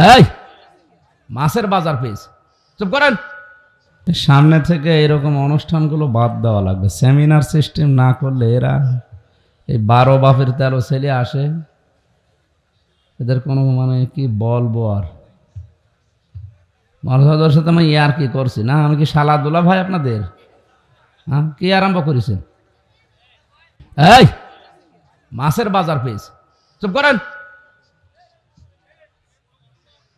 এই মাছের বাজার পেয়েছে, চুপ করেন। সামনে থেকে এরকম অনুষ্ঠানগুলো বাদ দেওয়া লাগবে। সেমিনার সিস্টেম না করলে এরা এই 12 বাপের 13 ছেলে আসে, এদের কোনো মানে কি বলবো আর। মানুষদের সাথে আমি ইয়ার কি করছি না, আমি কি শালাদুলা ভাই আপনাদের? হ্যাঁ, কি আরম্ভ করেছেন? এই মাছের বাজার পেয়েছে, চুপ করেন।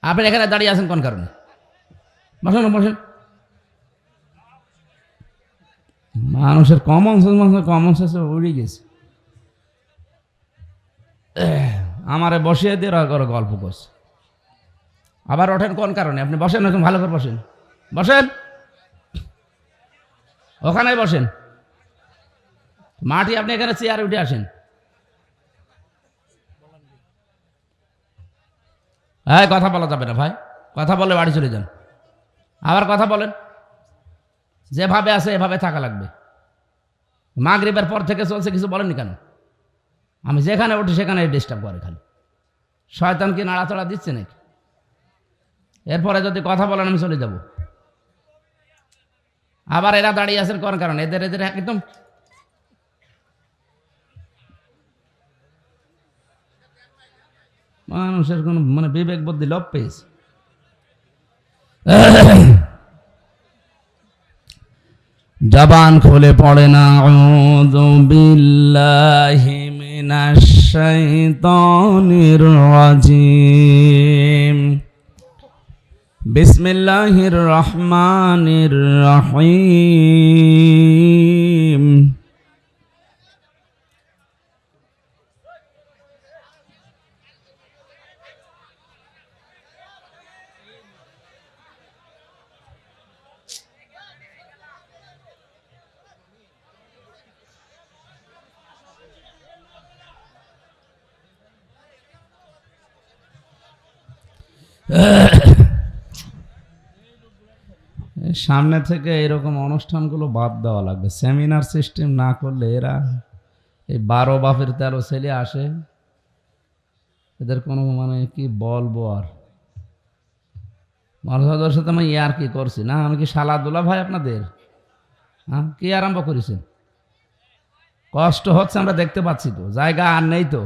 আপনি এখানে দাঁড়িয়ে আছেন কোন কারণে? বসেন বসেন। মানুষের কমন সেন্স উড়ে গেছে। আমারে বসিয়ে দিয়ে ওরা গল্প করছে। আবার ওঠেন কোন কারণে? আপনি বসেন, এখন ভালো করে বসেন, বসেন ওখানে বসেন। মাটি আপনি এখানে চেয়ারে উঠে আসেন। হ্যাঁ, কথা বলা যাবে না ভাই, কথা বলে বাড়ি চলে যান। আবার কথা বলেন, যেভাবে আছে এভাবে থাকা লাগবে। মাগরিবের পর থেকে চলছে, কিছু বলেননি কেন? আমি যেখানে উঠি সেখানে ডিস্টার্ব করে, খালি শয়তান কি নাড়াচড়া দিচ্ছে নাকি? এরপরে যদি কথা বলেন আমি চলে যাব। আবার এরা দাঁড়িয়ে আছেন কোন কারণে? এদের এদের একদম মানুষের কোন মানে বিবেক বুদ্ধি লোপ পেয়েছে। জবান খুলে পড়ে না আউযু বিল্লাহি মিনাশ শাইতানির রাজিম, বিসমিল্লাহির রহমানির রহিম। সামনে থেকে এরকম অনুষ্ঠানগুলো বাদ দেওয়া লাগবে। সেমিনার সিস্টেম না করলে এরা এই 12 বাপের 13 ছেলে আসে, এদের কোনো মানে কি বলবো আর। মানুষদের সাথে আমি ইয়ার কি করছি না, আমি কি শালাদুলা ভাই আপনাদের? হ্যাঁ, কি আরম্ভ করেছেন? কষ্ট হচ্ছে আমরা দেখতে পাচ্ছি তো, জায়গা আর নেই তো,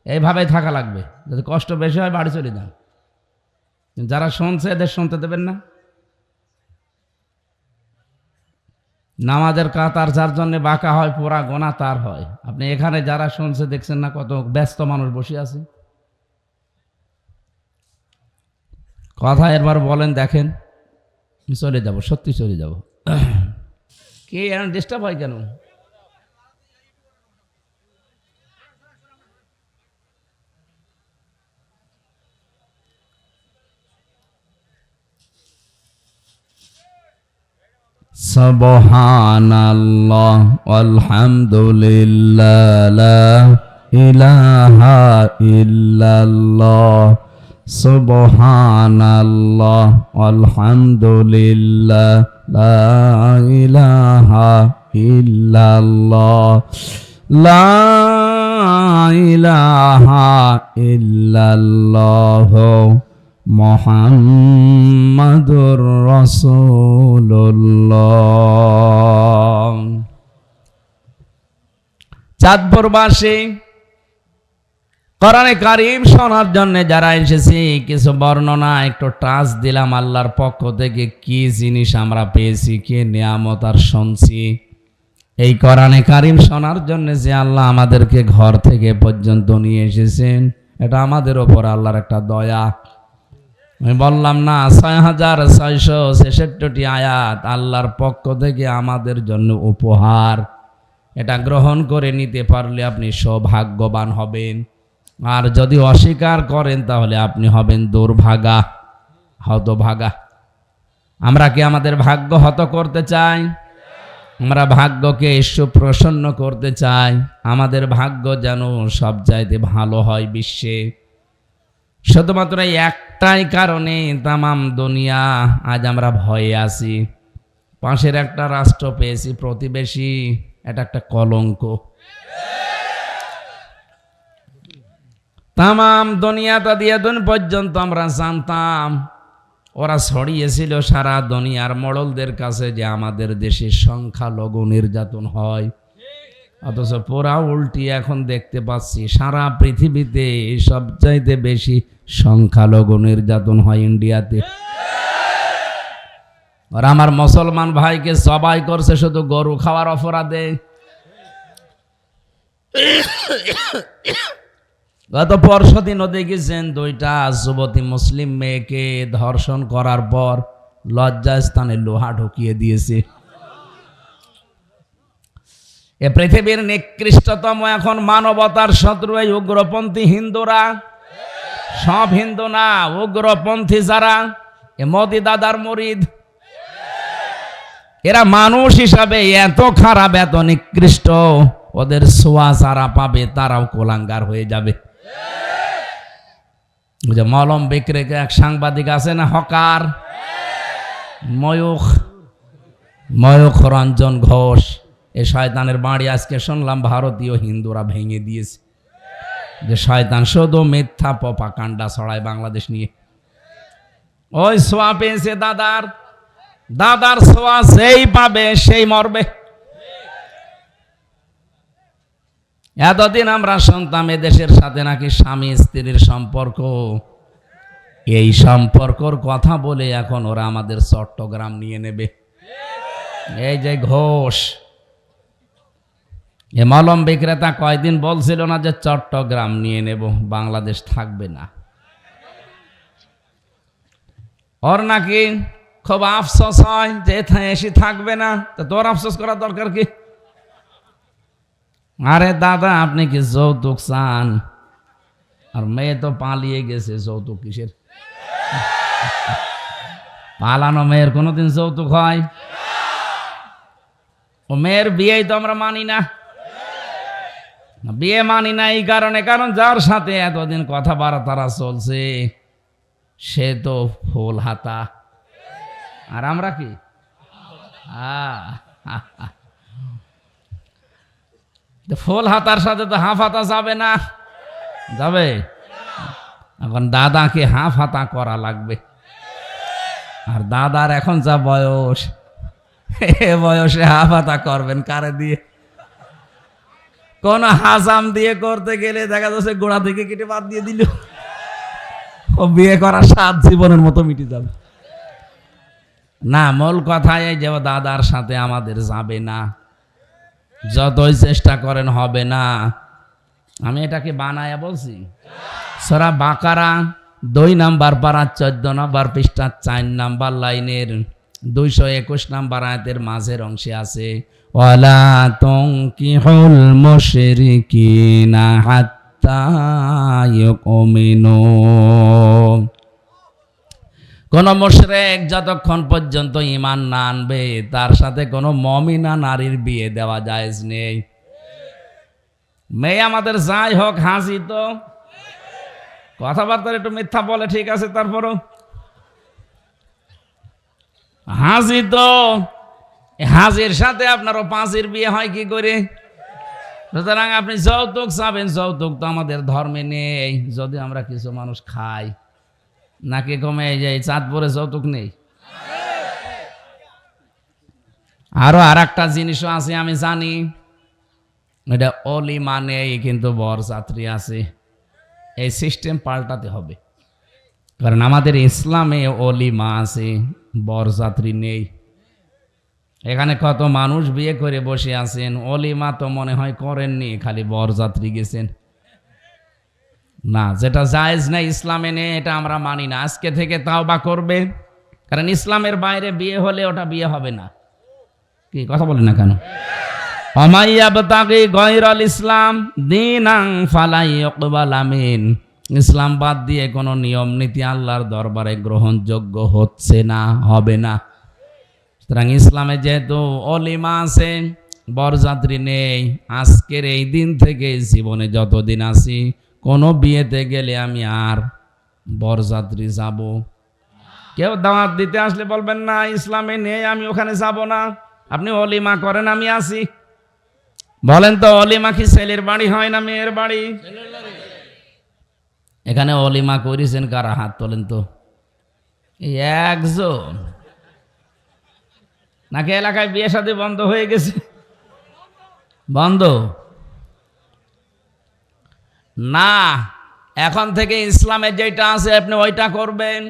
এইভাবেই থাকা লাগবে। যদি কষ্ট বেশি হয় বাড়ি চলে যান। যারা শুনছে এদের শুনতে দেবেন না। নামাজের কাতার যার জন্য বাঁকা হয় পুরা গোনা তার হয়। আপনি এখানে যারা শুনছে দেখছেন না, কত ব্যস্ত মানুষ বসে আছে। কথা এরবার বলেন, দেখেন চলে যাব, সত্যি চলে যাব। কি এখন ডিস্টার্ব হয় কেন? সুবহানাল্লাহ আলহামদুলিল্লাহ লা ইলাহা ইল্লাল্লাহ, সুবহানাল্লাহ আলহামদুলিল্লাহ লা ইলাহা ইল্লাল্লাহ, লা ইলাহা ইল্লাল্লাহ মুহাম্মাদুর রাসূলুল্লাহ। চাঁদপুরবাসী কোরআনে কারীম শোনার জন্য যারা এসেছি, কিছু বর্ণনা একটু টাচ দিলাম আল্লাহর পক্ষ থেকে। কি জিনিস আমরা পেয়েছি, কি নিয়ামত আর শুনছি। এই কোরআনে কারীম শোনার জন্য যে আল্লাহ আমাদেরকে ঘর থেকে পর্যন্ত নিয়ে এসেছেন, এটা আমাদের ওপর আল্লাহর একটা দয়া। আমি বললাম না 6666টি আয়াত আল্লাহর পক্ষ থেকে আমাদের জন্য উপহার। এটা গ্রহণ করে নিতে পারলে আপনি সৌভাগ্যবান হবেন, আর যদি অস্বীকার করেন তাহলে আপনি হবেন দুর্ভাগা, হতভাগা। আমরা কি আমাদের ভাগ্য হত করতে চাই? আমরা ভাগ্যকে সুপ্রসন্ন করতে চাই। আমাদের ভাগ্য যেন সব চাইতে ভালো হয় বিশ্বে। শুধুমাত্র একটাই কারণে তামাম দুনিয়া আজ আমরা ভয়ে আছি। পাশের একটা রাষ্ট্র পেয়েছি প্রতিবেশী, এটা একটা কলঙ্ক। তামাম দুনিয়াটা দিয়ে দিন পর্যন্ত আমরা জানতাম, ওরা ছড়িয়েছিল সারা দুনিয়ার মোড়লদের কাছে যে আমাদের দেশে সংখ্যালঘু নির্যাতন হয়। অথচ পুরা উল্টি এখন দেখতে পাচ্ছি সারা পৃথিবীতে সবচাইতে বেশি সংখ্যালঘু নির্যাতন হয় ইন্ডিয়াতে। আর আমার মুসলমান ভাইকে জবাই করছে শুধু গরু খাওয়ার অপরাধে। গত পরশুদিনও দেখেছেন দুইটা যুবতী মুসলিম মেয়েকে ধর্ষণ করার পর লজ্জাস্থানে লোহা ঢুকিয়ে দিয়েছে। এ পৃথিবীর নিকৃষ্টতম এখন মানবতার শত্রু এই উগ্রপন্থী হিন্দুরা। সব হিন্দু না, উগ্রপন্থী যারা, এ মোদি দাদার মুরিদ, এরা মানুষ হিসাবে এত খারাপ, এত নিকৃষ্ট, ওদের ছোঁয়া যারা পাবে তারাও কোলাঙ্গার হয়ে যাবে। যে মলম বিক্রেতা এক সাংবাদিক আছে না, হকার, ময়ূখ রঞ্জন ঘোষ, এ শয়তানের বাড়ি আজকে শুনলাম ভারতীয় হিন্দুরা ভেঙে দিয়েছে। যে শয়তান শুধু মিথ্যা প্রপাগান্ডা ছড়ায় বাংলাদেশ নিয়ে। ওই ছোঁয়া পেয়েছে দাদার ছোঁয়া যেই পাবে সেই মরবে। এতদিন আমরা শুনতাম এদেশের সাথে নাকি স্বামী স্ত্রীর সম্পর্ক, এই সম্পর্কর কথা বলে এখন ওরা আমাদের চট্টগ্রাম নিয়ে নেবে। এই যে ঘোষ, এ মলম বিক্রেতা কয়দিন বলছিল না যে চট্টগ্রাম নিয়ে নেব, বাংলাদেশ থাকবে না। ওর নাকি খুব আফসোস হয় যে এসে থাকবে না। তো তোর আফসোস করার দরকার কি? আরে দাদা, আপনি কি যৌতুক চান? আর মেয়ে তো পালিয়ে গেছে, যৌতুক কিসের? পালানো মেয়ের কোনোদিন যৌতুক হয়? ও মেয়ের বিয়েই তো আমরা মানি না। বিয়ে মানি না এই কারণে, কারণ যার সাথে এতদিন কথাবার্তা চলছে সে তো ফুল হাতা, আর আমরা কি ফুল হাতার সাথে তো হাফ হাতা যাবে না, যাবে? এখন দাদাকে হাফ হাতা করা লাগবে। আর দাদার এখন যা বয়স, এ বয়সে হাফ হাতা করবেন কারে দিয়ে? কোন হাসাম দিয়ে করতে গেলে দেখা যাচ্ছে গোড়া থেকে কেটে বাদ দিয়ে দিল, ও বিয়ে করার সাত জীবনের মতো মিটে যাবে। না, মূল কথায় যে দাদার সাথে আমাদের যাবে না, যতই চেষ্টা করেন হবে না। আমি এটাকে বানায়া বলছি। সূরা বাকারা 2 নাম্বার পারা 14 নাম্বার পৃষ্ঠা 4 নাম্বার লাইনের 221 নাম্বার আয়াতের মাঝের অংশে আছে, ওয়ালা তুনকিহুল মুশরিকিনা হাত্তা ইউমিনু। কোন মুশরিক যতক্ষণ পর্যন্ত ঈমান না আনবে তার সাথে কোনো মুমিনা নারীর বিয়ে দেওয়া জায়েজ নেই। মেয়ে আমাদের যাই হোক, হাজি তো কথাবার্তা একটু মিথ্যা বলে, ঠিক আছে, তারপরও হাজি তো, হাজির সাথে আপনারও পাঁচির বিয়ে হয় কি করে? সুতরাং আপনি যৌতুক চাবেন, যৌতুক তো আমাদের ধর্মে নেই। যদি আমরা কিছু মানুষ খাই নাকি কমে যায়, চাঁদপুরে যৌতুক নেই। আরো আর একটা জিনিসও আছে আমি জানি, এটা অলিমা নেই কিন্তু বরযাত্রী আছে। এই সিস্টেম পাল্টাতে হবে, কারণ আমাদের ইসলামে অলিমা আছে, বরযাত্রী নেই। এখানে কত মানুষ বিয়ে করে বসে আছেন, অলিমা তো মনে হয় করেননি, খালি বরযাত্রী গেছেন। না, যেটা জায়েজ নাই ইসলামে নেই, এটা আমরা মানি না। আজকে থেকে তাওবা করবে, কারণ ইসলামের বাইরে বিয়ে হলে ওটা বিয়ে হবে না। কি কথা বলেন না কেন? ইসলাম দীনান ফালা ইউকবালা মিন, ইসলাম বাদ দিয়ে কোনো নিয়ম নীতি আল্লাহর দরবারে গ্রহণযোগ্য হচ্ছে না, হবে না। সুতরাং ইসলামে যেহেতু অলিমা আছে, বরযাত্রী নেই, আজকের এই দিন থেকে জীবনে যতদিন আছি কোনো বিয়েতে গেলে আমি আর বরযাত্রী যাব। কেউ দাওয়াত দিতে আসলে বলবেন না ইসলামে নেই, আমি ওখানে যাব না। আপনি অলিমা করেন, আমি আসি। বলেন তো, অলিমা কি ছেলের বাড়ি হয় না মেয়ের বাড়ি? এখানে অলিমা করেছেন কারা? হাত তোলেন তো। এই একজন, নাকি এলাকায় বিয়ে শাদী বন্ধ হয়ে গেছে? বন্ধ না, এখন থেকে ইসলামে যেটা আছে আপনি ওইটা করবেন।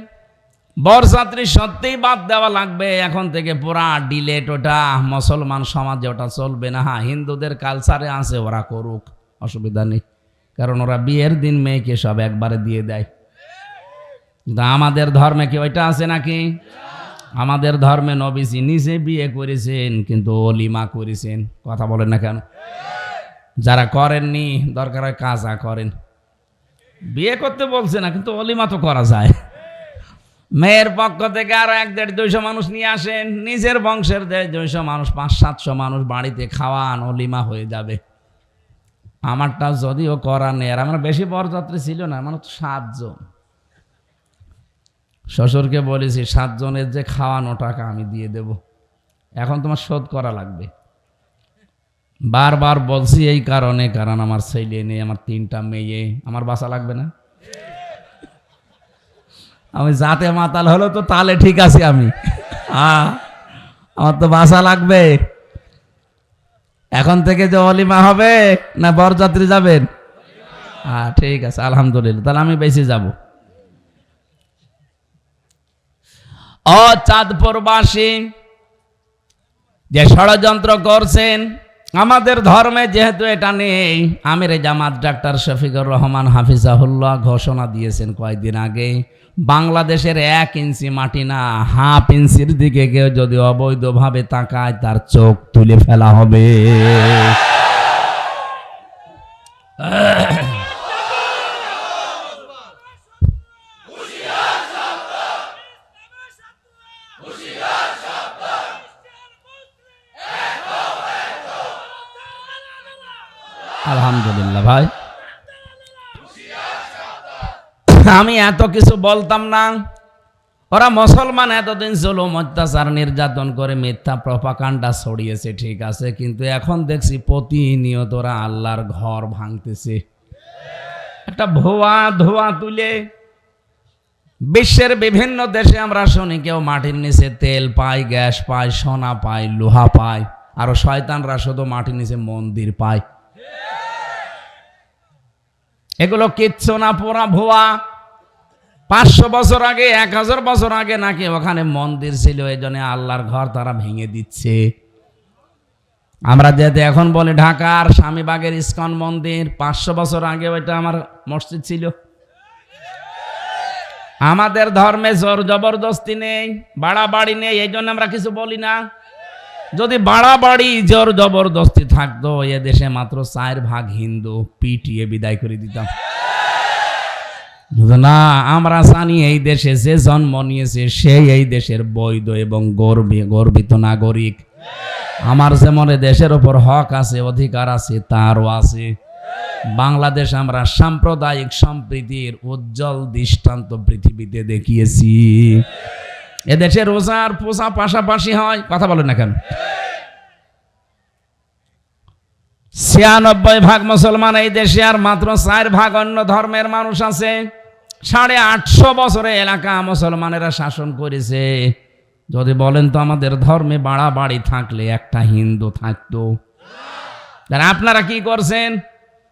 বরযাত্রী সত্যিই বাদ দেওয়া লাগবে এখন থেকে, পুরা ডিলেট। ওটা মুসলমান সমাজে ওটা চলবে না। হ্যাঁ, হিন্দুদের কালচারে আছে, ওরা করুক, অসুবিধা নেই, কারণ ওরা বিয়ের দিন মেয়েকে সব একবারে দিয়ে দেয়। কিন্তু আমাদের ধর্মে কি ওইটা আছে নাকি? আমাদের ধর্মে নবীজি নিজে বিয়ে করেছেন, কিন্তু অলিমা করেছেন। কথা বলেন না কেন? যারা করেননি দরকার হয় কাজা করেন। বিয়ে করতে বলছে না, কিন্তু অলিমা তো করা যায়। মেয়ের পক্ষ থেকে আরো 100-200 মানুষ নিয়ে আসেন, নিজের বংশের 200 মানুষ, 500-700 মানুষ বাড়িতে খাওয়ান, অলিমা হয়ে যাবে। আমারটা যদিও করা নেই, আর আমার বেশি বরযাত্রী ছিল না, আমার তো 7 জন। শ্বশুরকে বলেছি 7 জনের যে খাওয়ানো টাকা আমি দিয়ে দেব, এখন তোমার শোধ করা লাগবে। বারবার বলছি এই কারণে, কারণ আমার ছেলে নেই, আমার 3টা মেয়ে, আমার বাসা লাগবে না। আমি যাতে মাতাল হলো তো তাহলে ঠিক আছে, আমি আমার তো বাসা লাগবে। এখন থেকে যে অলিমা হবে না বরযাত্রী যাবেন? ঠিক আছে, আলহামদুলিল্লাহ, তাহলে আমি বেশি যাব। ও চাঁদপুরবাসী, যে ষড়যন্ত্র করছেন আমাদের ধর্মে, যেহেতু এটা নেই, আমির জামাত ডাক্তার শফিকুর রহমান হাফিজাহুল্লাহ ঘোষণা দিয়েছেন কয়েকদিন আগে, বাংলাদেশের 1 ইঞ্চি মাটি না, হাফ ইঞ্চির দিকে কেউ যদি অবৈধভাবে তাকায় তার চোখ তুলে ফেলা হবে। আলহামদুলিল্লাহ ভাই, আমি এত কিছু বলতাম না। ওরা মুসলমান এতদিন জুলুম অত্যাচার নির্যাতন করে মিথ্যা প্রপাগান্ডা ছড়িয়েছে, ঠিক আছে, কিন্তু এখন দেখছি প্রতিনিয়ত ওরা আল্লাহর ঘর ভাঙতেছে। একটা ভুয়া ধোয়া তুলে বিশ্বের বিভিন্ন দেশে আমরা শুনি কেউ মাটির নিচে তেল পায়, গ্যাস পায়, সোনা পায়, লোহা পায়, আরো শয়তানরা শুধু মাটির নিচে মন্দির পায়। এগুলো কিচ্ছু না, পুরা ভুয়া। 500 বছর আগে, 1000 বছর আগে নাকি ওখানে মন্দির ছিল, এই জন্য আল্লাহর ঘর তারা ভেঙে দিচ্ছে। আমরা যেতে এখন বলি ঢাকার স্বামীবাগের ইস্কন মন্দির, 500 বছর আগে ওইটা আমার মসজিদ ছিল। আমাদের ধর্মে জোর জবরদস্তি নেই, বাড়াবাড়ি নেই, এই জন্য আমরা কিছু বলি না। যদি বাড়াবাড়ি জোর জবরদস্তি থাকতো, এ দেশে মাত্র 4 ভাগ হিন্দু, পিটিয়ে বিদায় করে দিতাম। না, আমরা জানি এই দেশে যে জন্ম নিয়েছে সেই এই দেশের বৈধ এবং গর্বিত নাগরিক। আমার যেমন দেশের উপর হক আছে, অধিকার আছে, তারও আছে। বাংলাদেশ আমরা সাম্প্রদায়িক সম্প্রীতির উজ্জ্বল দৃষ্টান্ত পৃথিবীতে দেখিয়েছি। এদেশে রোজার পূজা পাশাপাশি হয়, কথা বলেন না কেন? 96 ভাগ মুসলমান এই দেশে, আর মাত্র 4 ভাগ অন্য ধর্মের মানুষ আছে। 850 বছরে এলাকা মুসলমানেরা শাসন করেছে। যদি বলেন তো আমাদের ধর্মে বাড়াবাড়ি থাকলে একটা হিন্দু থাকতো। আপনারা কি করছেন?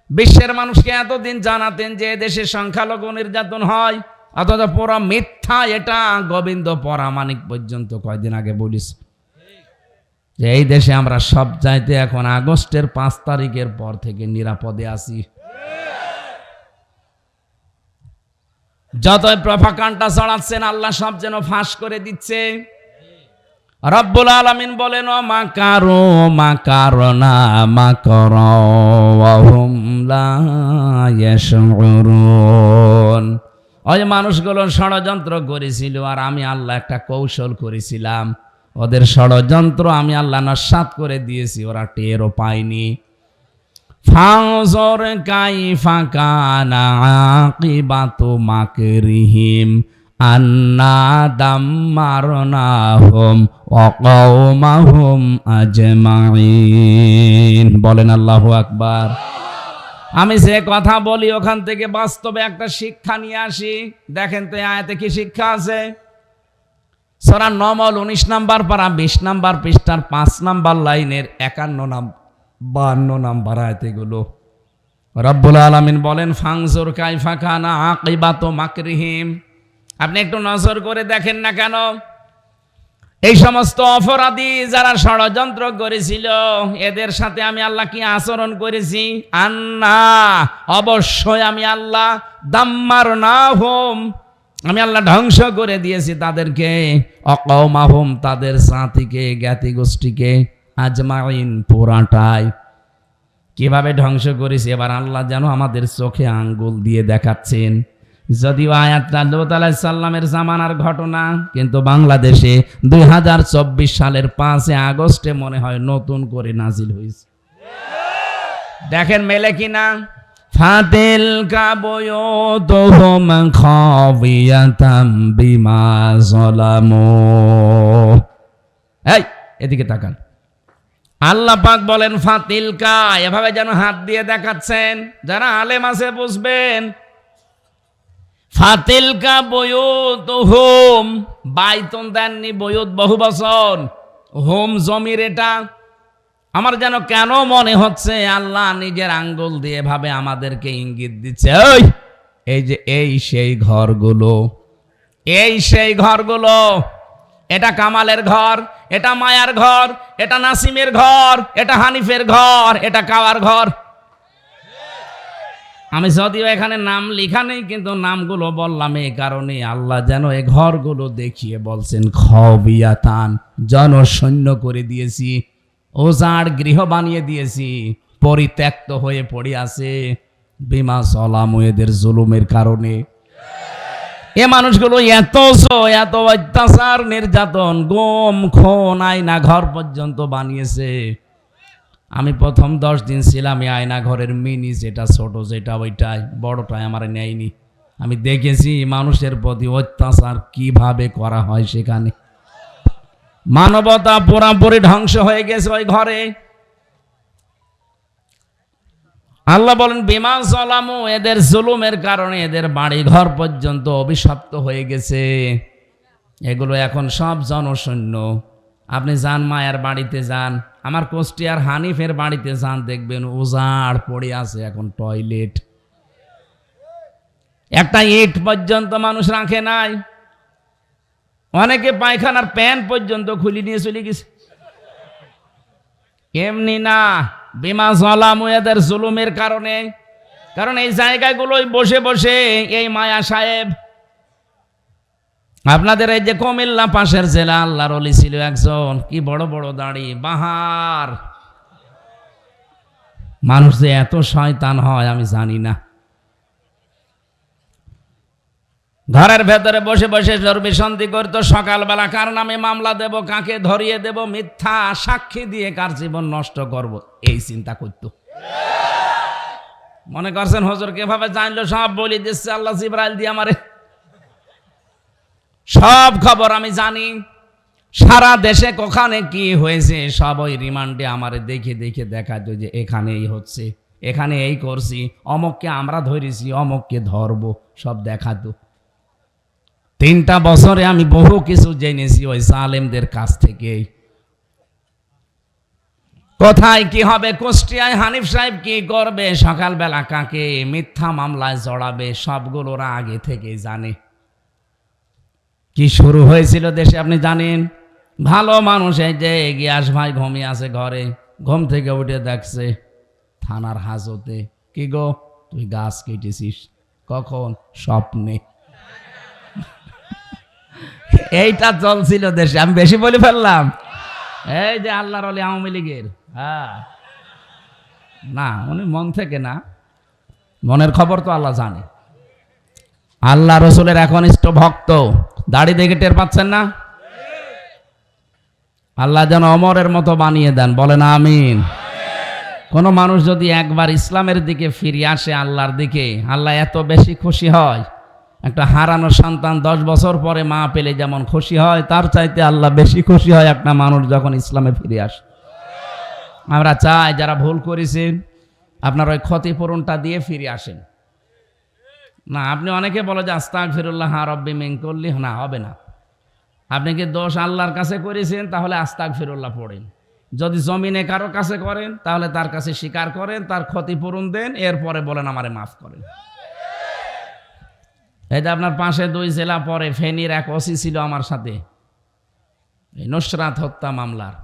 বিশ্বের মানুষকে এতদিন জানাতেন যে দেশে সংখ্যালঘু নির্যাতন হয়, অথচ পুরো মিথ্যা। এটা গোবিন্দ পরামানিক পর্যন্ত কয়েকদিন আগে বলিস যে এই দেশে আমরা সব চাইতে এখন আগস্টের 5 তারিখের পর থেকে নিরাপদে আছি। যতই প্রপাগান্ডা ছড়াচ্ছেন, আল্লাহ সব যেন ফাঁস করে দিচ্ছে। রব্বুল আলামিন বলেন, ও মাকারু মাকারনা মাকারা ওয়া হুম লা ইয়াশউরুন। ওই মানুষগুলো ষড়যন্ত্র করেছিল, আর আমি আল্লাহ একটা কৌশল করেছিলাম। ওদের ষড়যন্ত্র আমি আল্লাহ নস্যাৎ করে দিয়েছি, ওরা টেরও পায়নি। ফানজুর কাইফা কানা আকিবাতু মাকরিহিম আন্না দাম্মারনাহুম ওয়া কওমাহুম আজমাইন। বলেন আল্লাহু আকবার। আমি যে কথা বলি ওখান থেকে বাস্তবে একটা শিক্ষা নিয়ে আসি। দেখেন তো এই আয়াতে কি শিক্ষা আছে। সূরা নমল 19 নাম্বার পারা 20 নাম্বার পৃষ্ঠার 5 নাম্বার লাইনের 52 নাম্বার আয়াত এগুলো। রব্বুল আলামিন বলেন ফাংজুর কাইফা কানা আকিবাতু মাকরিহিম। আপনি একটু নজর করে দেখেন না কেন এই সমস্ত অপরাধী যারা ষড়যন্ত্র করেছিল এদের সাথে আমি আল্লাহ কি আচরণ করেছি। আন্না অবশ্যই আমি আল্লাহ দাম্মারনাহুম আমি আল্লাহ ধ্বংস করে দিয়েছি তাদেরকে, অকওমাহুম তাদের জাতিকে জ্ঞাতি গোষ্ঠীকে, আজমাইন পুরাটাই। কিভাবে ধ্বংস করেছি এবার আল্লাহ যেন আমাদের চোখে আঙ্গুল দিয়ে দেখাচ্ছেন। যদিও আয়াতটা লূত আলাইহিস সালামের জামানার ঘটনা, কিন্তু বাংলাদেশে 2024 সালের 5 আগস্টে মনে হয় নতুন করে নাজিল হয়েছে। দেখেন মেলে কিনা। ফাতিলকা বুয়ুতুহুম খাবিয়াতাম বিমা যালামু। এই এদিকে তাকান। আল্লাহ পাক বলেন ফাতিলকা, এভাবে যেন হাত দিয়ে দেখাচ্ছেন, যারা আলেম আছে বুঝবেন। ফাতিলকা বুয়ুতুহুম, বাইতুন দেননি, বুয়ুত বহুবচন, হোম জমির এটা। আমার যেন কেন মনে হচ্ছে আল্লাহ নিজের আঙ্গুল দিয়ে ভাবে আমাদেরকে ইঙ্গিত দিচ্ছে, এই যে এই সেই ঘরগুলো, এই সেই ঘরগুলো। এটা কামালের ঘর, এটা মায়ার ঘর, এটা নাসিমের ঘর, এটা হানিফের ঘর, এটা কাওয়ার ঘর। আমি যদিও এখানে নাম লেখা নেই, কিন্তু নামগুলো বললাম এই কারণে আল্লাহ যেন এই ঘরগুলো দেখিয়ে বলছেন খাবিয়াতান, জনশূন্য করে দিয়েছি, ওজাড় গৃহ বানিয়ে দিয়েছি, পরিত্যক্ত হয়ে পড়ে আছে বিমা যালামু এদের জুলুমের কারণে। এ মানুষগুলো এত অত্যাচার নির্যাতন গম খুন আয়না ঘর পর্যন্ত বানিয়েছে। আমি প্রথম 10 দিন ছিলাম এই আয়না ঘরের মিনি, যেটা ছোট যেটা ওইটাই, বড়টাই আমার নেয়নি। আমি দেখেছি মানুষের প্রতি অত্যাচার কিভাবে করা হয় সেখানে। মানবতা পুরাপুরি ধ্বংস হয়ে গেছে ওই ঘরে। আল্লাহ বলেন বিমা যালামু এদের জুলুমের কারণে এদের বাড়ি ঘর পর্যন্ত অভিশপ্ত হয়ে গেছে। এগুলো এখন সব জনশূন্য। আপনি যান মায়ের বাড়িতে যান, আমার কুষ্টিয়ার হানিফের বাড়িতে যান, দেখবেন উজাড় পড়ে আছে এখন টয়লেট। একটা ইট পর্যন্ত মানুষ রাখে নাই। অনেকে পায়খানার প্যান পর্যন্ত খুলে নিয়ে চলে গেছে। এমনি না, বিমা যালামু এদের জুলুমের কারণে। কারণ এই জায়গাগুলোই বসে বসে এই মায়া সাহেব, আপনাদের এই যে কুমিল্লা পাশের জেলা, আল্লাহর ওলি ছিল একজন, কি বড় বড় দাড়ি, বাহার। মানুষ যে এত শয়তান হয় আমি জানি না। ঘরের ভেতরে বসে বসে জরবি সন্ধি করতো, সকালবেলা কার নামে মামলা দেব, কাকে ধরিয়ে দেব, মিথ্যা সাক্ষী দিয়ে কার জীবন নষ্ট করব, এই চিন্তা করতো। মনে করছেন হুজুর কিভাবে জানলো? সব বলি দিচ্ছে আল্লাহ জিবরাইল দিয়ে আমারে। সব খবর আমি জানি, সারা দেশে কোখানে কি হয়েছে সব ওই রিমান্ডে আমারে দেখে দেখে দেখাতো যে এখানে এই হচ্ছে, এখানে এই করছি, অমককে আমরা ধরেছি, অমককে ধরবো, সব দেখাতো। 3টা বছরে আমি বহু কিছু জেনেছি ওই জালেমদের কাছ থেকে। কোথায় কি হবে, কুষ্টিয়ায় হানিফ সাহেব কি করবে, সকালবেলা কাকে মিথ্যা মামলায় জড়াবে, সবগুলো ওরা আগে থেকে জানে। কি শুরু হয়েছিল দেশে আপনি জানেন? ভালো মানুষ এই যে গিয়াস ভাই ঘুমিয়ে আছে ঘরে, ঘুম থেকে উঠে দেখছে থানার হাজতে, কি গো তুই গাছ কেটেছিস? কখন? স্বপ্নে। এইটা চলছিল দেশে। আমি বেশি বলে ফেললাম? এই যে আল্লাহর ওলি আওয়ামী লীগের, হ্যাঁ না, উনি মন থেকে না, মনের খবর তো আল্লাহ জানে। আল্লাহ রসুলের একনিষ্ঠ ভক্ত, দাড়ি দেখে টের পাচ্ছেন না? আল্লাহ যেন অমরের মতো বানিয়ে দেন, বলেন আমিন। কোন মানুষ যদি একবার ইসলামের দিকে ফিরে আসে, আল্লাহর দিকে, আল্লাহ এত বেশি খুশি হয়। একটা হারানো সন্তান 10 বছর পরে মা পেলে যেমন খুশি হয়, তার চাইতে আল্লাহ বেশি খুশি হয় একটা মানুষ যখন ইসলামে ফিরে আসে। আমরা চাই যারা ভুল করেছেন আপনার ওই ক্ষতিপূরণটা দিয়ে ফিরে আসেন। না, আপনি অনেকে বলে যে আস্তাগফিরুল্লাহ রব্বি মিন কুল্লি, না হবে না। আপনি কি দোষ আল্লাহর কাছে করেছেন, তাহলে আস্তাগফিরুল্লাহ পড়েন। যদি জমিনে কারো কাছে করেন, তাহলে তার কাছে স্বীকার করেন, তার ক্ষতিপূরণ দেন, এরপরে বলেন আমারে মাফ করেন। এই যে আপনার পাশে 2 জেলা পরে ফেনীর এক ওসি ছিল আমার সাথে, এই নুসরাত হত্যা মামলার।